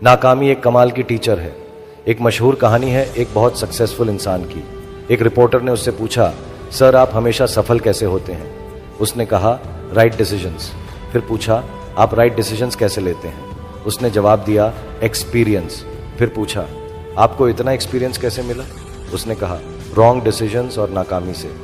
नाकामी एक कमाल की टीचर है। एक मशहूर कहानी है एक बहुत सक्सेसफुल इंसान की। एक रिपोर्टर ने उससे पूछा, सर आप हमेशा सफल कैसे होते हैं? उसने कहा, राइट डिसीजंस। फिर पूछा, आप राइट डिसीजंस कैसे लेते हैं? उसने जवाब दिया, एक्सपीरियंस। फिर पूछा, आपको इतना एक्सपीरियंस कैसे मिला? उसने कहा, रॉन्ग डिसीजंस और नाकामी से।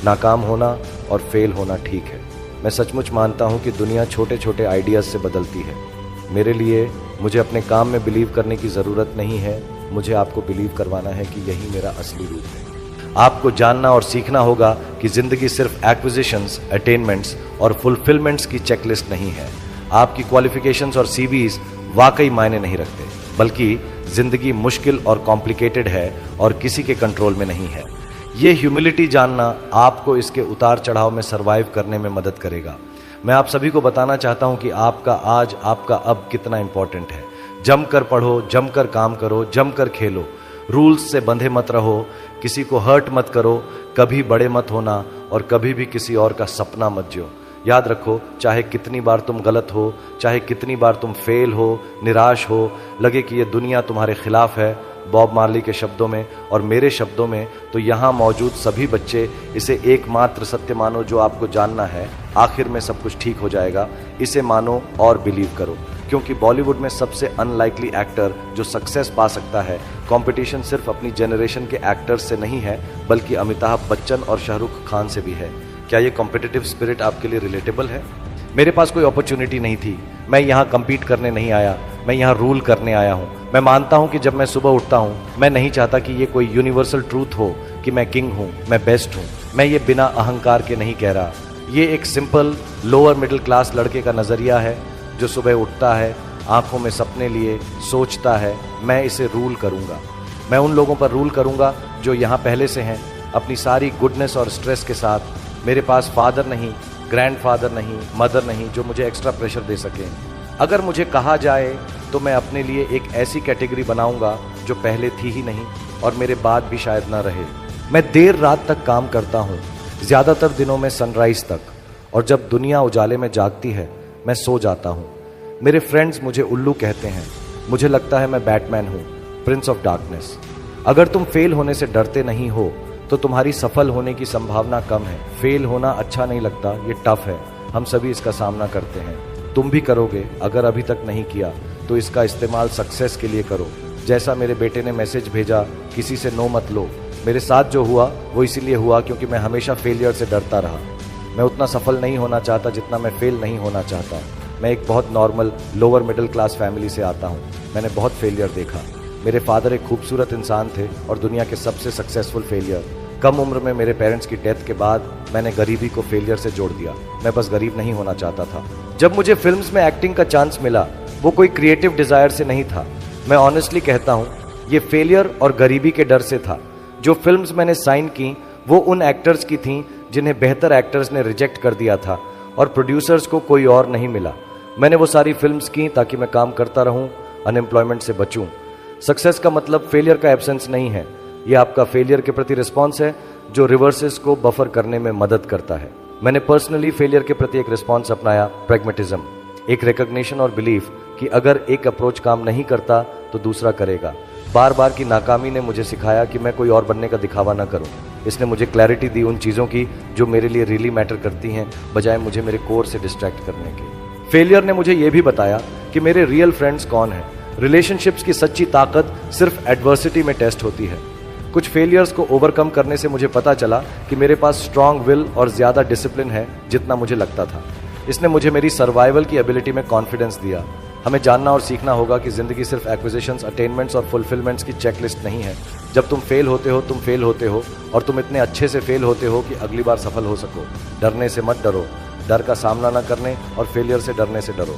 नाकाम होना और फेल होना ठीक है। मैं सचमुच मानता हूं कि दुनिया छोटे छोटे आइडियाज से बदलती है। मेरे लिए मुझे अपने काम में बिलीव करने की ज़रूरत नहीं है, मुझे आपको बिलीव करवाना है कि यही मेरा असली रूप है। आपको जानना और सीखना होगा कि ज़िंदगी सिर्फ एक्विजिशंस, अटेनमेंट्स और फुलफिलमेंट्स की चेकलिस्ट नहीं है। आपकी क्वालिफिकेशंस और सीवीज वाकई मायने नहीं रखते, बल्कि ज़िंदगी मुश्किल और कॉम्प्लिकेटेड है और किसी के कंट्रोल में नहीं है। ये ह्यूमिलिटी जानना आपको इसके उतार चढ़ाव में सर्वाइव करने में मदद करेगा। मैं आप सभी को बताना चाहता हूं कि आपका आज, आपका अब कितना इंपॉर्टेंट है। जमकर पढ़ो, जमकर काम करो, जमकर खेलो, रूल्स से बंधे मत रहो, किसी को हर्ट मत करो, कभी बड़े मत होना और कभी भी किसी और का सपना मत जियो। याद रखो, चाहे कितनी बार तुम गलत हो, चाहे कितनी बार तुम फेल हो, निराश हो, लगे कि ये दुनिया तुम्हारे खिलाफ है, बॉब मार्ली के शब्दों में और मेरे शब्दों में, तो यहाँ मौजूद सभी बच्चे इसे एकमात्र सत्य मानो जो आपको जानना है, आखिर में सब कुछ ठीक हो जाएगा। इसे मानो और बिलीव करो, क्योंकि बॉलीवुड में सबसे अनलाइकली एक्टर जो सक्सेस पा सकता है, कंपटीशन सिर्फ अपनी जनरेशन के एक्टर्स से नहीं है, बल्कि अमिताभ बच्चन और शाहरुख खान से भी है। क्या ये कॉम्पिटिटिव स्पिरिट आपके लिए रिलेटेबल है? मेरे पास कोई अपॉर्चुनिटी नहीं थी, मैं यहाँ कम्पीट करने नहीं आया, मैं यहाँ रूल करने आया हूँ। मैं मानता हूँ कि जब मैं सुबह उठता हूँ, मैं नहीं चाहता कि ये कोई यूनिवर्सल ट्रूथ हो कि मैं किंग हूँ, मैं बेस्ट हूँ। मैं ये बिना अहंकार के नहीं कह रहा। ये एक सिंपल लोअर मिडिल क्लास लड़के का नज़रिया है जो सुबह उठता है, आंखों में सपने लिए सोचता है, मैं इसे रूल करूँगा। मैं उन लोगों पर रूल करूँगा जो यहाँ पहले से हैं, अपनी सारी गुडनेस और स्ट्रेस के साथ। मेरे पास फादर नहीं, ग्रैंडफादर नहीं, मदर नहीं जो मुझे एक्स्ट्रा प्रेशर दे सके। अगर मुझे कहा जाए तो मैं अपने लिए एक ऐसी कैटेगरी बनाऊंगा जो पहले थी ही नहीं और मेरे बाद भी शायद ना रहे। मैं देर रात तक काम करता हूँ, ज़्यादातर दिनों में सनराइज तक, और जब दुनिया उजाले में जागती है मैं सो जाता हूँ। मेरे फ्रेंड्स मुझे उल्लू कहते हैं, मुझे लगता है मैं बैटमैन हूँ, प्रिंस ऑफ डार्कनेस। अगर तुम फेल होने से डरते नहीं हो तो तुम्हारी सफल होने की संभावना कम है। फेल होना अच्छा नहीं लगता, ये टफ है, हम सभी इसका सामना करते हैं। तुम भी करोगे, अगर अभी तक नहीं किया तो इसका इस्तेमाल सक्सेस के लिए करो। जैसा मेरे बेटे ने मैसेज भेजा, किसी से नो मत लो। मेरे साथ जो हुआ वो इसीलिए हुआ क्योंकि मैं हमेशा फेलियर से डरता रहा। मैं उतना सफल नहीं होना चाहता जितना मैं फेल नहीं होना चाहता। मैं एक बहुत normal lower middle class family से आता हूँ। मैंने बहुत फेलियर देखा। मेरे फादर एक खूबसूरत इंसान थे और दुनिया के सबसे सक्सेसफुल फेलियर। कम उम्र में मेरे पेरेंट्स की डेथ के बाद मैंने गरीबी को फेलियर से जोड़ दिया। मैं बस गरीब नहीं होना चाहता था। जब मुझे फिल्म्स में एक्टिंग का चांस मिला, वो कोई क्रिएटिव डिजायर से नहीं था। मैं ऑनेस्टली कहता हूँ, ये फेलियर और गरीबी के डर से था। जो फिल्म्स मैंने साइन की वो उन एक्टर्स की थीं जिन्हें बेहतर एक्टर्स ने रिजेक्ट कर दिया था और प्रोड्यूसर्स को कोई और नहीं मिला। मैंने वो सारी फिल्म्स की ताकि मैं काम करता रहूं, अनएम्प्लॉयमेंट से बचूं। सक्सेस का मतलब फेलियर का एब्सेंस नहीं है, ये आपका फेलियर के प्रति रिस्पॉन्स है जो रिवर्सेस को बफर करने में मदद करता है। मैंने पर्सनली फेलियर के प्रति एक रिस्पॉन्स अपनाया, प्रैग्मेटिज्म, एक रिकॉग्निशन और बिलीफ कि अगर एक अप्रोच काम नहीं करता तो दूसरा करेगा। बार बार की नाकामी ने मुझे सिखाया कि मैं कोई और बनने का दिखावा न करूं। इसने मुझे क्लैरिटी दी उन चीज़ों की जो मेरे लिए रियली मैटर करती हैं, बजाय मुझे मेरे कोर से डिस्ट्रैक्ट करने के। फेलियर ने मुझे यह भी बताया कि मेरे रियल फ्रेंड्स कौन हैं। रिलेशनशिप्स की सच्ची ताकत सिर्फ एडवर्सिटी में टेस्ट होती है। कुछ फेलियर्स को ओवरकम करने से मुझे पता चला कि मेरे पास स्ट्रांग विल और ज़्यादा डिसिप्लिन है जितना मुझे लगता था। इसने मुझे मेरी सर्वाइवल की एबिलिटी में कॉन्फिडेंस दिया। हमें जानना और सीखना होगा कि ज़िंदगी सिर्फ एक्विजिशंस, अटेनमेंट्स और फुलफिलमेंट्स की चेकलिस्ट नहीं है। जब तुम फेल होते हो, तुम फेल होते हो और तुम इतने अच्छे से फेल होते हो कि अगली बार सफल हो सको। डरने से मत डरो, डर का सामना न करने और फेलियर से डरने से डरो।